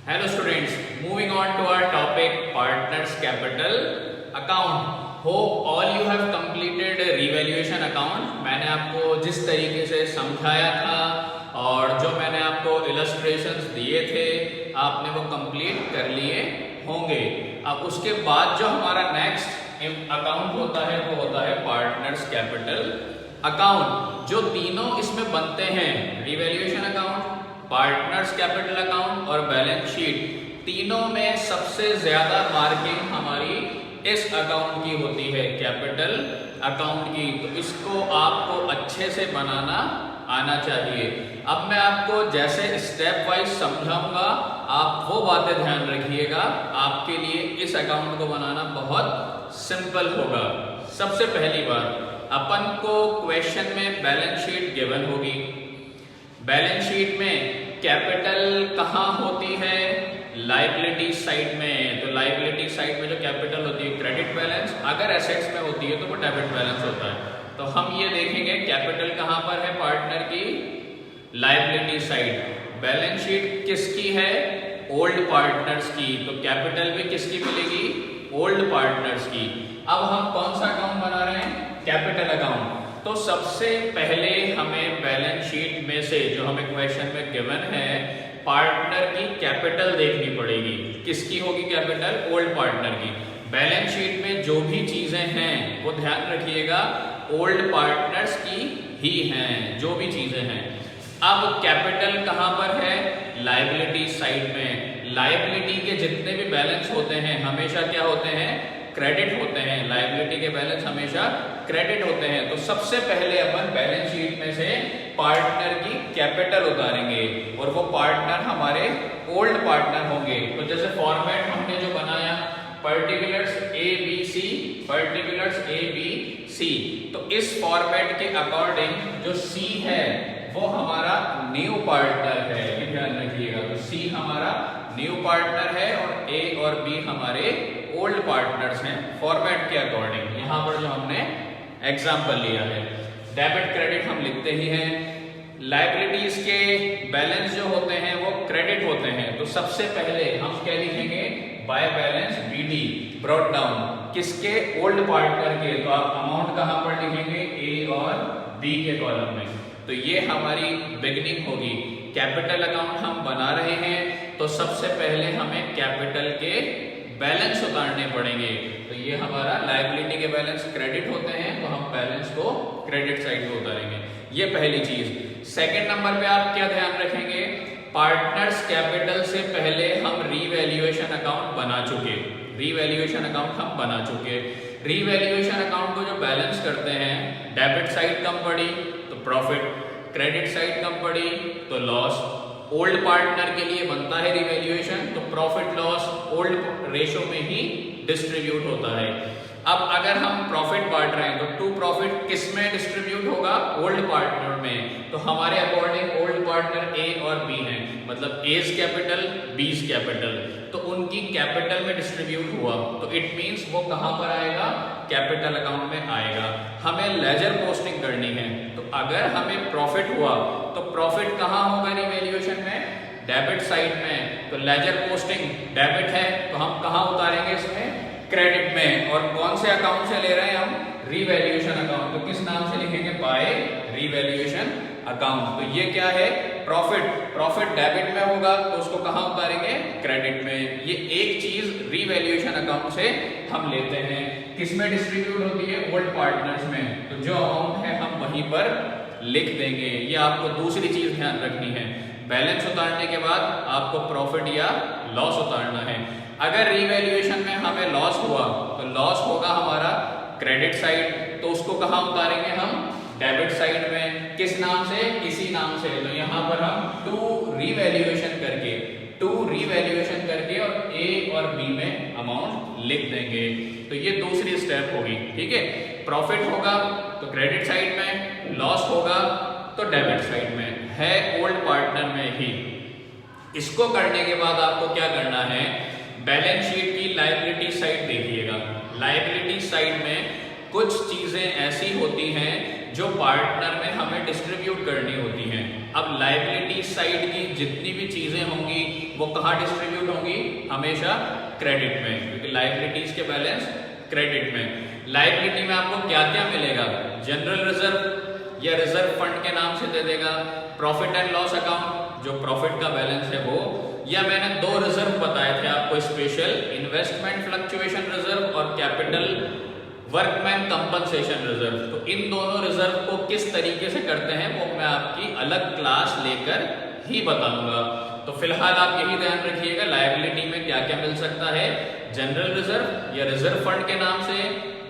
Hello students, moving on to our topic partners capital account. Hope all you have completed a revaluation account. मैंने आपको जिस तरीके से समझाया था और जो मैंने आपको इलस्ट्रेशंस दिए थे आपने वो कंप्लीट कर लिए होंगे। अब उसके बाद जो हमारा नेक्स्ट अकाउंट होता है वो होता है पार्टनर्स कैपिटल अकाउंट। जो तीनों इसमें बनते हैं, revaluation account, partners capital account और बैलेंस शीट, तीनों में सबसे ज्यादा मार्किंग हमारी इस अकाउंट की होती है, कैपिटल अकाउंट की। तो इसको आपको अच्छे से बनाना आना चाहिए। अब मैं आपको जैसे स्टेप वाइज समझाऊंगा आप वो बातें ध्यान रखिएगा, आपके लिए इस अकाउंट को बनाना बहुत सिंपल होगा। सबसे पहली बात, अपन को क्वेश्चन में बैलेंस शीट गिवन होगी। बैलेंस शीट में कैपिटल कहाँ होती है? लायबिलिटी साइड में। तो लायबिलिटी साइड में जो कैपिटल होती है क्रेडिट बैलेंस, अगर एसेट्स में होती है तो वो डेबिट बैलेंस होता है। तो हम ये देखेंगे कैपिटल कहाँ पर है पार्टनर की, लायबिलिटी साइड। बैलेंस शीट किसकी है? ओल्ड पार्टनर्स की। तो कैपिटल भी किसकी मिलेगी? ओल्ड पार्टनर्स की। अब हम कौन सा अकाउंट बना रहे हैं? Capital account. तो सबसे पहले हमें बैलेंस शीट में से जो हमें क्वेश्चन में गिवन है पार्टनर की कैपिटल देखनी पड़ेगी। किसकी होगी कैपिटल? ओल्ड पार्टनर की। बैलेंस शीट में जो भी चीजें हैं वो ध्यान रखिएगा ओल्ड पार्टनर्स की ही हैं, जो भी चीजें हैं। अब कैपिटल कहां पर है? लायबिलिटी साइड में। लायबिलिटी के जितने भी बैलेंस होते हैं हमेशा क्या होते हैं? क्रेडिट होते हैं। लायबिलिटी के बैलेंस हमेशा क्रेडिट होते हैं। तो सबसे पहले अपन बैलेंस शीट में से पार्टनर की कैपिटल उतारेंगे और वो पार्टनर हमारे ओल्ड पार्टनर होंगे। तो जैसे फॉर्मेट हमने जो बनाया particulars A B C, particulars A B C, तो इस फॉर्मेट के अकॉर्डिंग जो सी है वो हमारा न्यू पार्टनर है, ये ध्यान रखिएगा। तो सी हमारा न्यू पार्टनर है और ए और बी हमारे ओल्ड पार्टनर्स हैं फॉर्मेट के अकॉर्डिंग। यहां पर जो हमने एग्जांपल लिया है, डेबिट क्रेडिट हम लिखते ही हैं। लायबिलिटीज के बैलेंस जो होते हैं वो क्रेडिट होते हैं। तो सबसे पहले हम क्या लिखेंगे? By balance BD, brought down. किसके? ओल्ड पार्टनर के। तो आप अमाउंट कहां पर लिखेंगे? ए और बी के कॉलम में। तो ये हमारी बिगिनिंग होगी। कैपिटल अकाउंट हम बना रहे हैं तो सबसे पहले हमें कैपिटल के बैलेंस उतारने पड़ेंगे। तो ये हमारा लायबिलिटी के बैलेंस क्रेडिट होते हैं तो हम बैलेंस को क्रेडिट साइड पे उतारेंगे। ये पहली चीज। सेकंड नंबर पे आप क्या ध्यान रखेंगे? पार्टनर्स कैपिटल से पहले हम रीवैल्यूएशन अकाउंट बना चुके। रीवैल्यूएशन अकाउंट हम बना चुके। रीवैल्यूएशन अकाउंट को जो बैलेंस करते हैं, डेबिट साइड कम पड़ी तो प्रॉफिट, क्रेडिट साइड कम पड़ी तो लॉस। ओल्ड पार्टनर के लिए बनता है रिवैल्यूएशन तो प्रॉफिट लॉस ओल्ड रेशो में ही डिस्ट्रीब्यूट होता है। अब अगर हम प्रॉफिट बांट रहे हैं तो टू प्रॉफिट किस में डिस्ट्रीब्यूट होगा? ओल्ड पार्टनर में। तो हमारे अकॉर्डिंग ओल्ड पार्टनर ए और बी हैं, मतलब एज कैपिटल बीज कैपिटल, तो उनकी कैपिटल में डिस्ट्रीब्यूट हुआ तो इट मींस वो कहां पर आएगा? कैपिटल अकाउंट में आएगा। हमें लेजर पोस्टिंग करनी है तो अगर हमें प्रॉफिट हुआ तो प्रॉफिट कहां होगा रिवैल्यूएशन में? डेबिट साइड में। तो लेजर पोस्टिंग डेबिट है तो हम कहां उतारेंगे इसमें? क्रेडिट में। और कौन से अकाउंट से ले रहे हैं हम? Revaluation account. तो किस नाम से लिखेंगे? By revaluation account. तो ये क्या है? प्रॉफिट। प्रॉफिट डेबिट में होगा तो उसको कहां उतारेंगे? क्रेडिट में। ये एक चीज रीवैल्यूएशन अकाउंट से हम लेते हैं। किसमें डिस्ट्रीब्यूट होती है? ओल्ड पार्टनर्स में। तो जो अमाउंट है हम वहीं पर लिख देंगे। ये आपको दूसरी चीज ध्यान रखनी है। बैलेंस उतारने के बाद आपको प्रॉफिट या लॉस उतारना है। अगर रीवैल्यूएशन में हमें लॉस हुआ तो लॉस होगा हमारा क्रेडिट साइड, तो उसको कहां उतारेंगे हम? डेबिट साइड में। किस नाम से? इसी नाम से। तो यहां पर हम टू रीवैल्यूएशन करके और ए और बी में अमाउंट लिख देंगे। तो ये दूसरी स्टेप होगी। ठीक है, प्रॉफिट होगा तो क्रेडिट साइड में, लॉस होगा तो डेबिट साइड में, है ओल्ड पार्टनर में ही। इसको करने के बाद आपको क्या करना है? बैलेंस शीट की लायबिलिटी साइड देखिएगा। लायबिलिटी साइड में कुछ चीजें ऐसी होती हैं जो पार्टनर में हमें डिस्ट्रीब्यूट करनी होती हैं। अब लायबिलिटी साइड की जितनी भी चीजें होंगी वो कहाँ डिस्ट्रीब्यूट होंगी? हमेशा क्रेडिट में, क्योंकि लायबिलिटीज के बैलेंस क्रेडिट में। लायबिलिटी में आपको क्या क्या मिलेगा? जनरल रिजर्व या रिजर्व फंड के नाम से दे देगा, प्रॉफिट एंड लॉस अकाउंट जो प्रॉफिट का बैलेंस है वो, या मैंने दो रिजर्व बताए थे आपको स्पेशल, इन्वेस्टमेंट फ्लक्चुएशन रिजर्व और कैपिटल वर्कमैन कंपनसेशन रिजर्व। तो इन दोनों रिजर्व को किस तरीके से करते हैं वो मैं आपकी अलग क्लास लेकर ही बताऊंगा। तो फिलहाल आप यही ध्यान रखिएगा लायबिलिटी में क्या क्या मिल सकता है, जनरल रिजर्व या रिजर्व फंड के नाम से,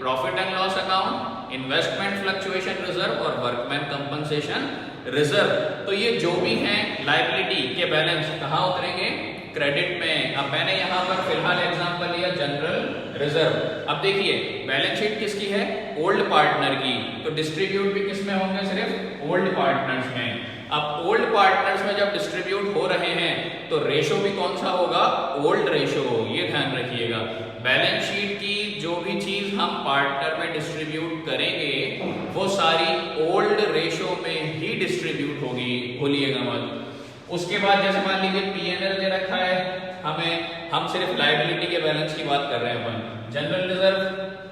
profit and loss account, investment fluctuation reserve और वर्कमैन कंपनसेशन रिजर्व। तो ये जो भी हैं लायबिलिटी के बैलेंस कहाँ उतरेंगे? क्रेडिट में। अब मैंने यहाँ पर फिलहाल एग्जांपल लिया जनरल रिजर्व। अब देखिए बैलेंस शीट किसकी है? ओल्ड पार्टनर की, तो डिस्ट्रीब्यूट भी किस में होंगे? सिर्फ ओल्ड पार्टनर्स में। अब ओल्ड पार्टनर्स में जब डिस्ट्रीब्यूट हो रहे हैं तो रेशो भी कौन सा होगा? ओल्ड रेशो, ये ध्यान रखिएगा। बैलेंस शीट की जो भी चीज हम पार्टनर में डिस्ट्रीब्यूट करेंगे वो सारी ओल्ड रेशो में ही डिस्ट्रीब्यूट होगी, भूलिएगा मत। उसके बाद जैसे मान लीजिए पीएनएल दे रखा है हमें, हम सिर्फ लायबिलिटी के बैलेंस की बात कर रहे हैं अपन। जनरल रिजर्व,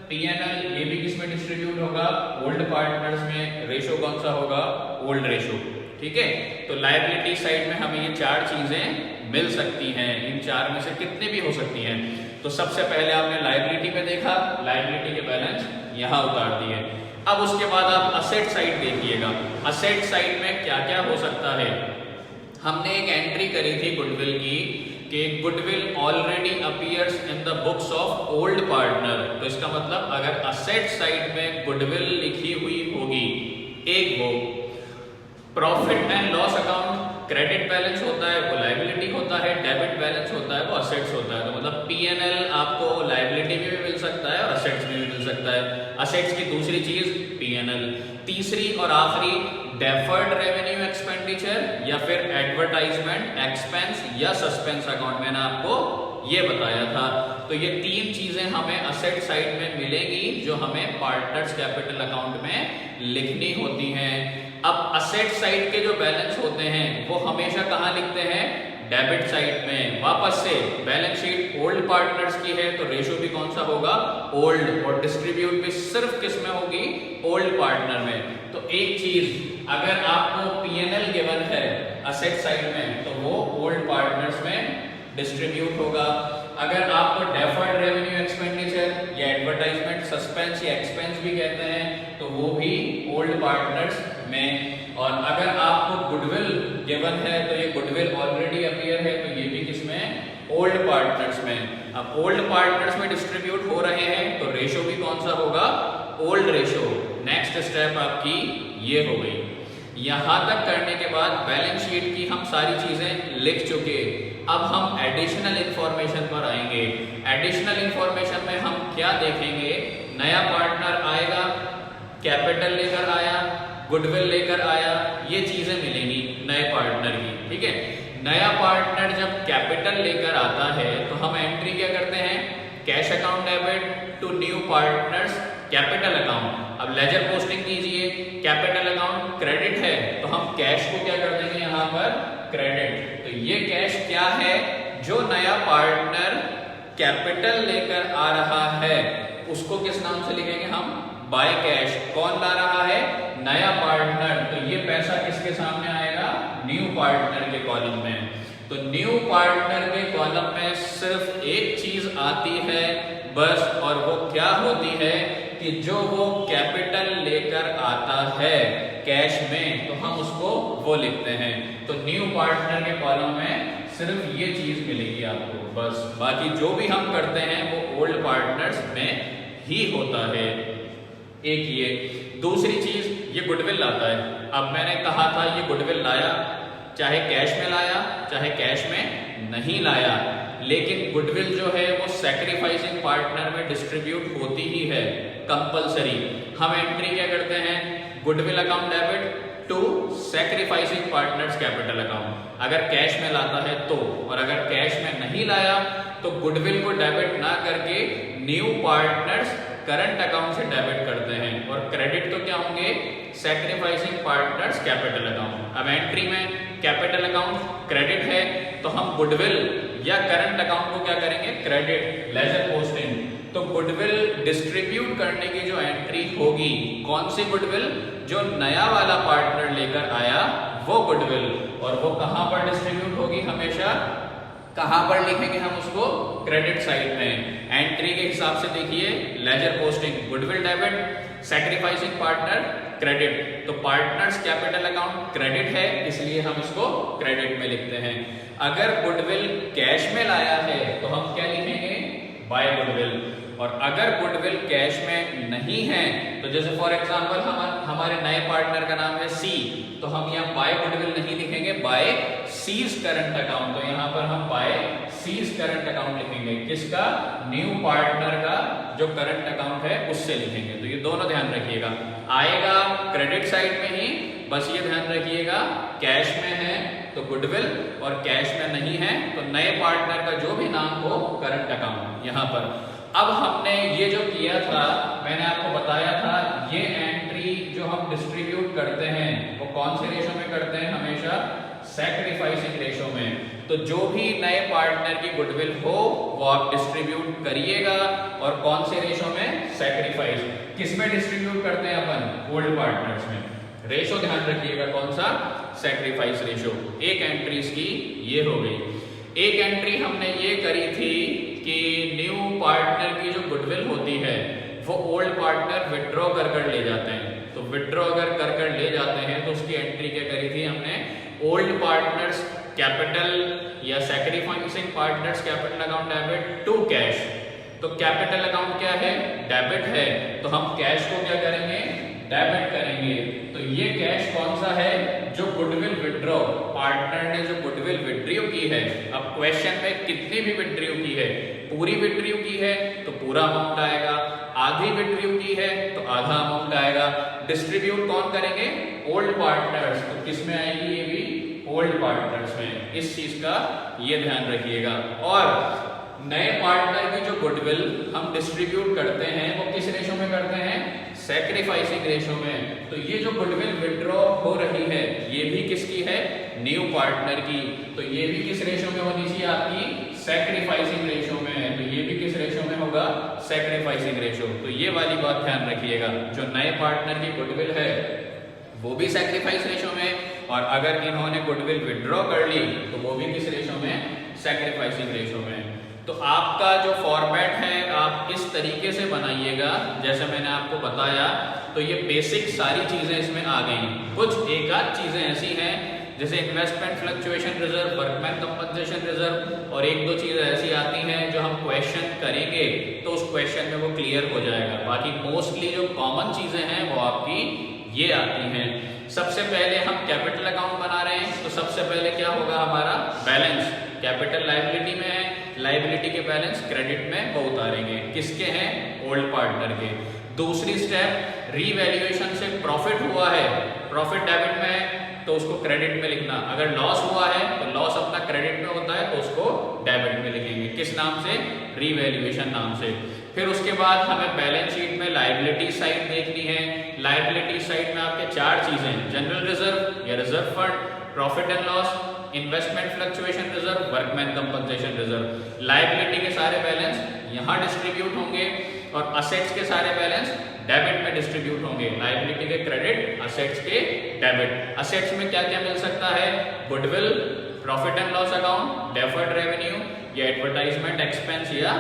पीएनएल, ये भी किस में डिस्ट्रीब्यूट होगा? ओल्ड पार्टनर्स में। रेशो कौन सा होगा? ओल्ड रेशो, ठीक है। तो लायबिलिटी साइड में हमें ये चार चीजें मिल सकती हैं, इन चार में से कितनी भी हो सकती हैं। तो सबसे पहले आपने लायबिलिटी में देखा, लायबिलिटी के बैलेंस यहाँ उतार दिए। अब उसके बाद आप असेट साइड देखिएगा, असेट साइड में क्या क्या हो सकता है। हमने एक एंट्री करी थी गुडविल की कि goodwill already appears in the books of old partner. तो इसका मतलब अगर असेट साइड में गुडविल लिखी हुई होगी, एक वो profit and loss account credit balance होता है वो लायबिलिटी होता है, डेबिट बैलेंस होता है वो असेट्स होता है। तो मतलब पीएनएल आपको लायबिलिटी में भी मिल सकता है और असेट्स में भी मिल सकता है। असेट्स की दूसरी चीज पीएनएल। तीसरी और आखिरी डेफर्ड रेवेन्यू एक्सपेंडिचर या फिर एडवर्टाइजमेंट एक्सपेंस या सस्पेंस अकाउंट, मैंने आपको ये बताया था। तो ये तीन चीजें हमें असेट साइड में मिलेंगी जो हमें पार्टनर्स कैपिटल अकाउंट में लिखनी होती हैं। अब असेट साइड के जो बैलेंस होते हैं वो हमेशा कहाँ लिखते हैं? डेबिट साइड में। वापस से बैलेंस शीट ओल्ड पार्टनर्स की है तो रेशो भी कौन सा होगा? ओल्ड, और डिस्ट्रीब्यूट भी सिर्फ किस में होगी? ओल्ड पार्टनर में। तो एक चीज अगर आपको पीएनएल गिवन है असेट साइड में तो वो ओल्ड पार्टनर्स में डिस्ट्रीब्यूट होगा। अगर आपको डेफर्ड रेवेन्यू एक्सपेंडिचर या एडवर्टाइजमेंट सस्पेंस या एक्सपेंस भी कहते हैं तो वो भी ओल्ड पार्टनर्स में। और अगर आपको गुडविल गिवन है तो ये गुडविल ऑलरेडी अपीयर है तो ये भी किसमें? ओल्ड पार्टनर्स में। अब ओल्ड पार्टनर्स में डिस्ट्रीब्यूट हो रहे हैं तो रेशो भी कौन सा होगा? Old ratio. नेक्स्ट स्टेप आपकी ये हो गई। यहां तक करने के बाद बैलेंस शीट की हम सारी चीजें लिख चुके। अब हम एडिशनल इंफॉर्मेशन पर आएंगे। एडिशनल इंफॉर्मेशन में हम क्या देखेंगे? नया पार्टनर आएगा, कैपिटल लेकर आया, गुडविल लेकर आया, ये चीजें मिलेंगी नए पार्टनर की, ठीक है। नया पार्टनर जब कैपिटल लेकर आता है तो हम एंट्री क्या करते हैं? Cash account debit to new partners capital account. अब लेजर पोस्टिंग कीजिए, कैपिटल अकाउंट क्रेडिट है तो हम कैश को क्या कर देंगे यहाँ पर? क्रेडिट। तो ये कैश क्या है? जो नया पार्टनर कैपिटल लेकर आ रहा है उसको किस नाम से लिखेंगे हम? By cash. कौन ला रहा है? नया पार्टनर। तो ये पैसा किसके सामने आएगा? न्यू पार्टनर के कॉलम में। तो न्यू पार्टनर के कॉलम में सिर्फ एक चीज आती है बस, और वो क्या होती है कि जो वो कैपिटल लेकर आता है कैश में तो हम उसको वो लिखते हैं। तो न्यू पार्टनर के कॉलम में सिर्फ ये चीज मिलेगी आपको बस, बाकी जो भी हम करते हैं वो ओल्ड पार्टनर्स में ही होता है। एक ये। दूसरी चीज ये गुडविल लाता है। अब मैंने कहा था ये गुडविल लाया, चाहे कैश में लाया चाहे कैश में नहीं लाया, लेकिन गुडविल जो है वो सैक्रिफाइसिंग पार्टनर में डिस्ट्रीब्यूट होती ही है कंपलसरी। हम एंट्री क्या करते हैं? Goodwill account debit to sacrificing partners capital account. अगर कैश में लाता है तो, और अगर कैश में नहीं लाया तो गुडविल को डेबिट ना करके न्यू पार्टनर्स करंट अकाउंट से डेबिट करते हैं, और क्रेडिट तो क्या होंगे, सैक्रिफाइसिंग पार्टनर्स कैपिटल अकाउंट। अब एंट्री में कैपिटल अकाउंट क्रेडिट है तो हम गुडविल या करंट अकाउंट को क्या करेंगे, क्रेडिट, लेजर पोस्टिंग। तो गुडविल डिस्ट्रीब्यूट करने की जो एंट्री होगी, कौन सी गुडविल, जो नया वाला पार्टनर लेकर आया वो गुडविल, और वो कहां पर डिस्ट्रीब्यूट होगी, हमेशा कहां पर लिखेंगे हम उसको, क्रेडिट साइड में। एंट्री के हिसाब से देखिए, ledger posting goodwill debit, sacrificing partner credit. तो पार्टनर्स कैपिटल अकाउंट क्रेडिट है, इसलिए हम इसको क्रेडिट में लिखते हैं। अगर गुडविल कैश में लाया है तो हम क्या लिखेंगे, बाय गुडविल। और अगर गुडविल कैश में नहीं है तो जैसे फॉर एग्जांपल हमारे नए पार्टनर का नाम है सी, तो हम यहाँ बाय गुडविल नहीं लिखेंगे, बाय सीज करंट अकाउंट। तो यहाँ पर हम बाय सीज करंट अकाउंट लिखेंगे, किसका, न्यू पार्टनर का जो करंट अकाउंट है उससे लिखेंगे। तो ये दोनों ध्यान रखिएगा, आएगा क्रेडिट साइड में ही, बस ये ध्यान रखिएगा कैश में है तो गुडविल, और कैश में नहीं है तो नए पार्टनर का जो भी नाम हो करंट अकाउंट यहाँ पर। अब हमने ये जो किया था, मैंने आपको बताया था, ये एंट्री जो हम डिस्ट्रीब्यूट करते हैं वो कौन से रेशो में करते हैं, हमेशा सैक्रिफाइसिंग रेशो में। तो जो भी नए पार्टनर की गुडविल हो वो आप डिस्ट्रीब्यूट करिएगा, और कौन से रेशो में, सैक्रिफाइस। किस में डिस्ट्रीब्यूट करते हैं अपन, ओल्ड पार्टनर्स में। रेशो ध्यान रखिएगा कौन सा, सैक्रिफाइस रेशो। एक एंट्री इसकी ये हो गई। एक एंट्री हमने ये करी थी कि न्यू पार्टनर की जो गुडविल होती है वो ओल्ड पार्टनर विड्रॉ कर ले जाते हैं। तो विड्रॉ अगर कर ले जाते हैं तो उसकी एंट्री क्या करी थी हमने, ओल्ड पार्टनर्स कैपिटल या sacrificing partners capital account debit to cash. तो कैपिटल अकाउंट क्या है, डेबिट है, तो हम कैश को क्या करेंगे, डेबिट करेंगे। तो ये कैश कौन सा है, जो गुडविल विड्रॉ, पार्टनर ने जो गुडविल विड्रॉ की है। अब क्वेश्चन में कितनी भी विड्रॉ की है, पूरी विड्रॉ की है तो पूरा अमाउंट आएगा, आधी विड्रॉ की है तो आधा अमाउंट आएगा। डिस्ट्रीब्यूट कौन करेंगे, ओल्ड पार्टनर्स। तो किस में आएगी, ये भी ओल्ड पार्टनर्स में। इस चीज का ये ध्यान रखिएगा। और नए पार्टनर की जो गुडविल हम डिस्ट्रीब्यूट करते हैं वो किस रेशो में करते हैं, सैक्रिफाइसिंग रेशो में। तो ये जो गुडविल विड्रॉ हो रही है ये भी किसकी है, न्यू पार्टनर की। तो ये भी किस रेशो में होनी चाहिए आपकी, सैक्रिफाइसिंग रेशो में। तो ये भी किस रेशो में होगा, सैक्रिफाइसिंग रेशो। तो ये वाली बात ध्यान रखिएगा, जो नए पार्टनर की गुडविल है वो भी सैक्रिफाइस रेशो में, और अगर इन्होंने गुडविल विड्रॉ कर ली तो वो भी किस रेशो में, सैक्रिफाइसिंग रेशो में। तो आपका जो फॉर्मेट है आप इस तरीके से बनाइएगा जैसे मैंने आपको बताया। तो ये बेसिक सारी चीजें इसमें आ गई। कुछ एक आध चीजें ऐसी हैं जैसे investment fluctuation reserve, workman compensation reserve, और एक दो चीजें ऐसी आती हैं जो हम क्वेश्चन करेंगे तो उस क्वेश्चन में वो क्लियर हो जाएगा। बाकी मोस्टली जो कॉमन चीजें हैं वो आपकी ये आती हैं। सबसे पहले हम कैपिटल अकाउंट बना रहे हैं, तो सबसे पहले क्या होगा, हमारा बैलेंस कैपिटल लायबिलिटी में है, लायबिलिटी के बैलेंस क्रेडिट में वो उतारेंगे, किसके हैं, ओल्ड पार्टनर के। दूसरी स्टेप, रीवैल्यूएशन से प्रॉफिट हुआ है, प्रॉफिट डेबिट में है तो उसको क्रेडिट में लिखना। अगर लॉस हुआ है तो लॉस अपना क्रेडिट में होता है तो उसको डेबिट में लिखेंगे, किस नाम से, रीवैल्यूएशन नाम से। फिर उसके बाद हमें बैलेंस शीट में लायबिलिटी साइड देखनी है। लायबिलिटी साइड में आपके चार चीजें, जनरल रिजर्व या reserve fund, profit and loss, investment fluctuation reserve, workman compensation reserve. Liability के सारे बैलेंस यहाँ डिस्ट्रीब्यूट होंगे और असेट्स के सारे बैलेंस डेबिट में डिस्ट्रीब्यूट होंगे। लायबिलिटी के क्रेडिट, असेट्स के डेबिट। असेट्स में क्या क्या मिल सकता है, goodwill, profit and loss account, deferred revenue या एडवर्टाइजमेंट एक्सपेंस या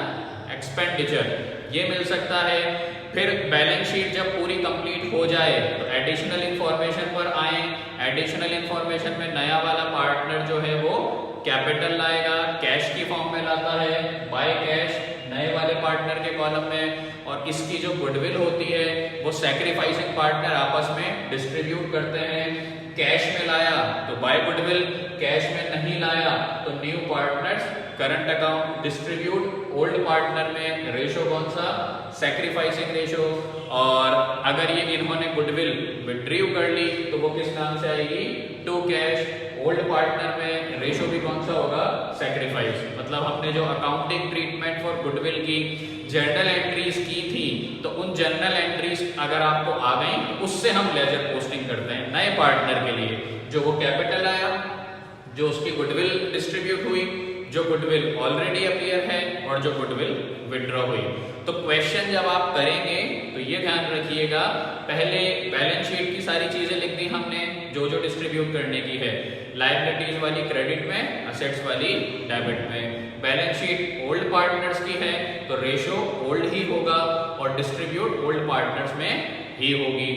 एक्सपेंडिचर, ये मिल सकता है। फिर बैलेंस शीट जब पूरी कंप्लीट हो जाए तो एडिशनल इंफॉर्मेशन पर आए। एडिशनल इंफॉर्मेशन में नया वाला पार्टनर जो है वो कैपिटल लाएगा, कैश की फॉर्म में लाता है, बाय कैश नए वाले पार्टनर के कॉलम में, और इसकी जो गुडविल होती है वो सैक्रिफाइसिंग पार्टनर आपस में डिस्ट्रीब्यूट करते हैं। कैश में लाया तो बाय गुडविल, कैश में नहीं लाया तो new partners current account distribute. Old partner में रेशो कौन सा, सैक्रिफाइसिंग रेशो। और अगर ये इन्होंने गुडविल विड्रॉ कर ली तो वो किस नाम से आएगी, टू कैश। ओल्ड पार्टनर में रेशो भी कौन सा होगा, सैक्रिफाइस। मतलब हमने जो अकाउंटिंग ट्रीटमेंट फॉर गुडविल की जर्नल एंट्रीज की थी, तो उन जर्नल एंट्रीज अगर आपको आ गई तो उससे हम लेजर पोस्टिंग करते हैं नए पार्टनर के लिए, जो वो कैपिटल आया, जो उसकी गुडविल डिस्ट्रीब्यूट हुई, जो गुडविल ऑलरेडी अपीयर है और जो गुडविल विड्रॉ हुई। तो क्वेश्चन जब आप करेंगे तो ये ध्यान रखिएगा, पहले बैलेंस शीट की सारी चीजें लिख दी हमने जो जो डिस्ट्रीब्यूट करने की है, लायबिलिटीज वाली क्रेडिट में, असेट्स वाली डेबिट में। बैलेंस शीट ओल्ड पार्टनर्स की है तो रेशो ओल्ड ही होगा और डिस्ट्रीब्यूट ओल्ड पार्टनर्स में ही होगी।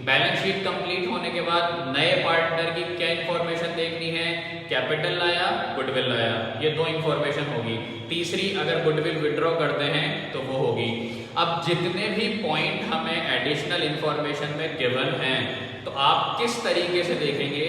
बैलेंस शीट कंप्लीट होने के बाद नए पार्टनर की क्या इंफॉर्मेशन देखनी है, कैपिटल लाया, गुडविल लाया, ये दो इंफॉर्मेशन होगी। तीसरी अगर गुडविल विड्रॉ करते हैं तो वो होगी। अब जितने भी पॉइंट हमें एडिशनल इंफॉर्मेशन में गिवन हैं, तो आप किस तरीके से देखेंगे,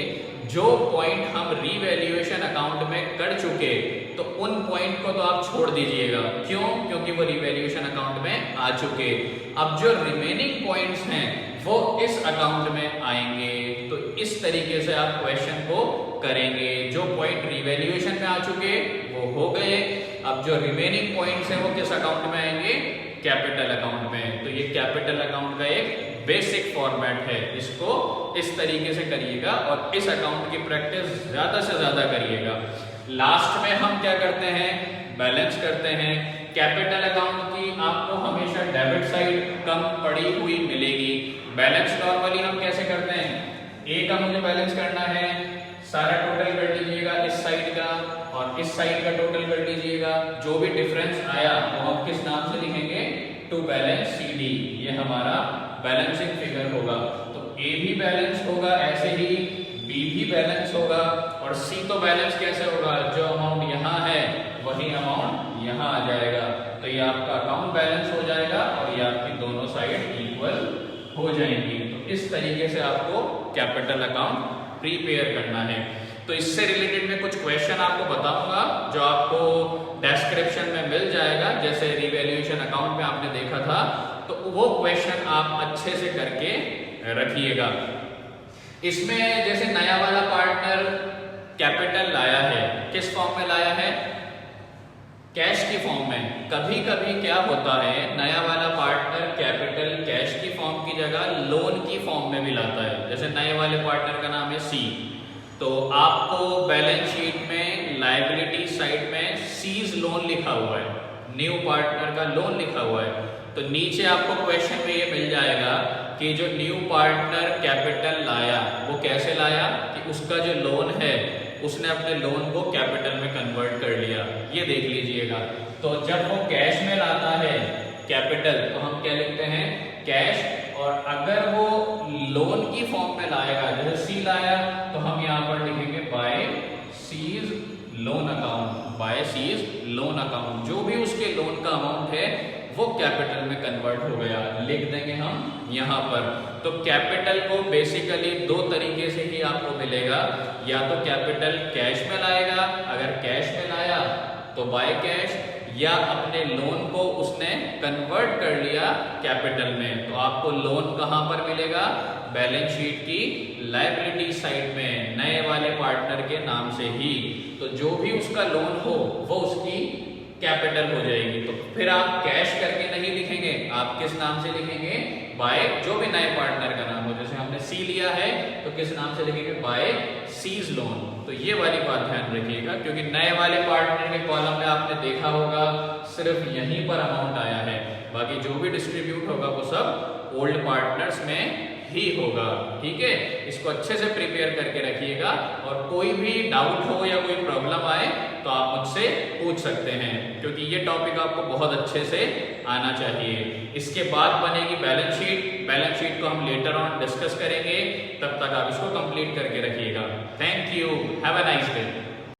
जो पॉइंट हम रीवैल्यूएशन अकाउंट में कर चुके तो उन पॉइंट को तो आप छोड़ दीजिएगा। क्यों? क्योंकि वो रीवैल्यूएशन अकाउंट में आ चुके। अब जो रिमेनिंग पॉइंट्स हैं वो इस अकाउंट में आएंगे। तो इस तरीके से आप क्वेश्चन को करेंगे। जो पॉइंट रीवैल्यूएशन में आ चुके वो हो गए, अब जो रिमेनिंग पॉइंट्स हैं वो किस अकाउंट में आएंगे, कैपिटल अकाउंट में। तो ये कैपिटल अकाउंट का एक बेसिक फॉर्मेट है, इसको इस तरीके से करिएगा और इस अकाउंट की प्रैक्टिस ज्यादा से ज्यादा करिएगा। लास्ट में हम क्या करते हैं, बैलेंस करते हैं। कैपिटल अकाउंट की आपको हमेशा डेबिट साइड कम पड़ी हुई मिलेगी। बैलेंस नॉर्मली हम कैसे करते हैं, ए का मुझे बैलेंस करना है, सारा टोटल कर लीजिएगा इस साइड का और इस साइड का टोटल कर लीजिएगा। जो भी डिफरेंस आया वो हम किस नाम से लिखेंगे, टू बैलेंस सी डी, ये हमारा बैलेंसिंग फिगर होगा। तो ए भी बैलेंस होगा ऐसे ही, बी भी बैलेंस होगा और सी तो बैलेंस कैसे होगा, जो अमाउंट यहाँ है वही अमाउंट यहाँ आ जाएगा। तो ये आपका अकाउंट बैलेंस हो जाएगा और ये आपकी दोनों साइड इक्वल हो जाएंगी। तो इस तरीके से आपको कैपिटल अकाउंट प्रिपेयर करना है। तो इससे रिलेटेड में कुछ क्वेश्चन आपको बताऊंगा जो आपको डिस्क्रिप्शन में मिल जाएगा, जैसे रिवैल्यूएशन अकाउंट में आपने देखा था, तो वो क्वेश्चन आप अच्छे से करके रखिएगा। इसमें जैसे नया वाला पार्टनर कैपिटल लाया है, किस फॉर्म में लाया है, कैश की फॉर्म में। कभी कभी क्या होता है, नया वाला पार्टनर कैपिटल कैश की फॉर्म की जगह लोन की फॉर्म में भी लाता है। जैसे नए वाले पार्टनर का नाम है सी, तो आपको बैलेंस शीट में लायबिलिटी साइड में सीज लोन लिखा हुआ है, न्यू पार्टनर का लोन लिखा हुआ है। तो नीचे आपको क्वेश्चन में ये मिल जाएगा कि जो न्यू पार्टनर कैपिटल लाया वो कैसे लाया, कि उसका जो लोन है उसने अपने लोन को कैपिटल में कन्वर्ट कर लिया, ये देख लीजिएगा। तो जब वो कैश में लाता है कैपिटल तो हम क्या लिखते हैं, कैश। और अगर वो लोन की फॉर्म में लाएगा, जैसे सी लाया, तो हम यहाँ पर लिखेंगे by C's loan account, by C's loan account. जो भी उसके लोन का अमाउंट है वो कैपिटल में कन्वर्ट हो गया, लिख देंगे हम यहाँ पर। तो कैपिटल को बेसिकली दो तरीके से ही आपको मिलेगा, या तो कैपिटल कैश में लाएगा, अगर कैश में लाया तो बाय कैश, या अपने लोन को उसने कन्वर्ट कर लिया कैपिटल में, तो आपको लोन कहाँ पर मिलेगा, बैलेंस शीट की लायबिलिटी साइड में, नए वाले पार्टनर के नाम से ही। तो जो भी उसका लोन हो वो उसकी कैपिटल हो जाएगी। तो फिर आप कैश करके नहीं लिखेंगे, आप किस नाम से लिखेंगे, बाय, जो भी नए पार्टनर का नाम हो। जैसे हमने सी लिया है तो किस नाम से लिखेंगे, बाय सीज लोन। तो ये वाली बात ध्यान रखिएगा, क्योंकि नए वाले पार्टनर के कॉलम में आपने देखा होगा सिर्फ यहीं पर अमाउंट आया है, बाकी जो भी डिस्ट्रीब्यूट होगा वो सब ओल्ड पार्टनर्स में ही होगा। ठीक है, इसको अच्छे से प्रिपेयर करके रखिएगा और कोई भी डाउट हो या कोई प्रॉब्लम आए तो आप मुझसे पूछ सकते हैं, क्योंकि ये टॉपिक आपको बहुत अच्छे से आना चाहिए। इसके बाद बनेगी बैलेंस शीट। बैलेंस शीट को हम लेटर ऑन डिस्कस करेंगे, तब तक आप इसको कंप्लीट करके रखिएगा। Thank you, have a nice day.